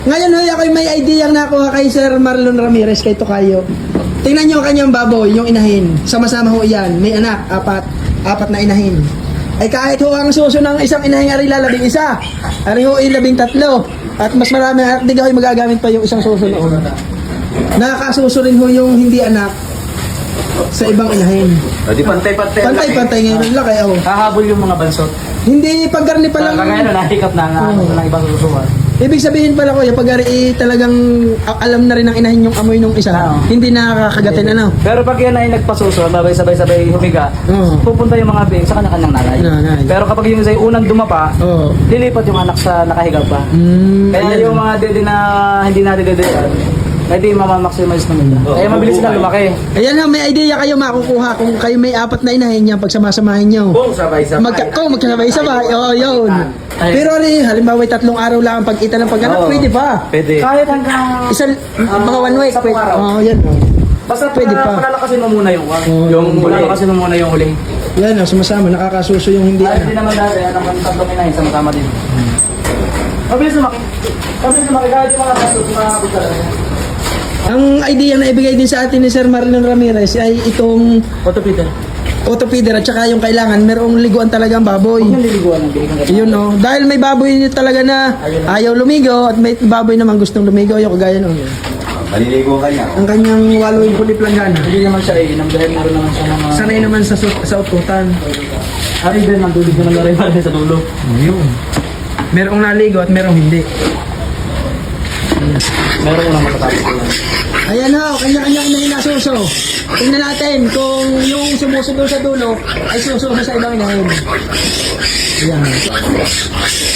Ngayon, hoy, ako'y may idea ang nakuha kay Sir Marlon Ramirez, kay Tokayo. Tingnan nyo ang kanyang baboy, yung inahin. Sama-sama ho yan. May anak, apat na inahin. Ay kahit ho ang suso ng isang inahin ari lalabing isa. Ari ho ay 13. At mas marami, at di kayo magagamit pa yung isang suso noon. Nakakasuso rin ho yung hindi anak sa ibang inahin. Di pantay-pantay. Pantay-pantay ngayon. Laki ako. Hahabol yung mga bansot. Hindi pagkarni pa lang. Kagaya na nahikap na ng ibang susuan. Ibig sabihin pala ko, yung pag-ari talagang alam na rin ng inahin yung amoy nung isa. Hindi nakakagatin ano. Pero pag yan ay nagpasuso, sabay-sabay humiga, pupunta yung mga bing sa kanya-kanyang nanay. Pero kapag yung isa unang dumapa, lilipat yung anak sa nakahiga pa. Kaya yung mga dede na hindi nadidedean, hindi mamamaximize naman nila. Kaya mabilis sila lumaki. Ayan na, may idea kayo makukuha kung kayo may 4 na inahin niya pag sama-samahin nyo. Kung sabay-sabay. Kung magkasabay-sabay, yun. Pero halimbawa 3 araw lang ang pag-ita ng pag-anak, pwede pa. Pwede. Kahit hanggang Mga 1 week. sa araw. Yan. Basta Pwede pa. palalakasin mo muna yung yung palalakasin mo muna yung huli. Yan, sumasama, nakakasuso yung hindi Hindi naman dati, ang tatlong inahin, sama-sama din. Mabilis lumaki. Mabilis lumaki kahit yung mga baso, mga kutsara. Ang idea na ibigay din sa atin ni Sir Marlon Ramirez ay itong Autofeeder at saka yung kailangan merong liguan talaga ang baboy. Yung liliguan ng bigay. Yun no. Dahil may baboy talaga na ayaw lumigo at may baboy naman gustong lumigo. Yung kagaya nun. Maliligo ka niya. Ang kanyang walo yung pulip langgana. Hindi naman siya iinom dahil meron naman siya mga... Sanay naman sa ututan. Ari din, nandulog naman na rin para sa dulo. Yun. Merong naligo at merong hindi. Meron ko lang matatapos ko yan. Ayan ho, kanya-kanya na hinasuso. Tingnan natin kung yung sumusunod sa dulo ay susunod sa ibang inahin. Ayan.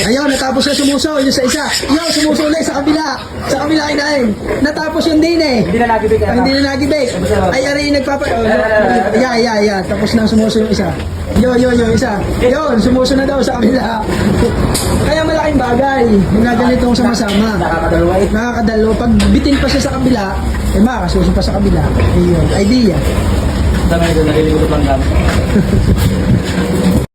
Ayun, natapos na sumuso, yung sa isa. Yung sumuso ulit sa kabila. Sa kabila inahin. Natapos yung din eh. Hindi na nagibig. Hindi na nagibig. Ay, ari nagpapa... Yeah. Tapos na sumuso yung isa. Yung isa. Yun, sumuso na daw sa kabila. Kaya malaking bagay. Mga ganitong sama-sama. Nakakadalo. Pag bitin pa siya sa kabila, eh makakasuso pa sa kabila. Ayun, idea. Dami ito, naliligot lang gamit.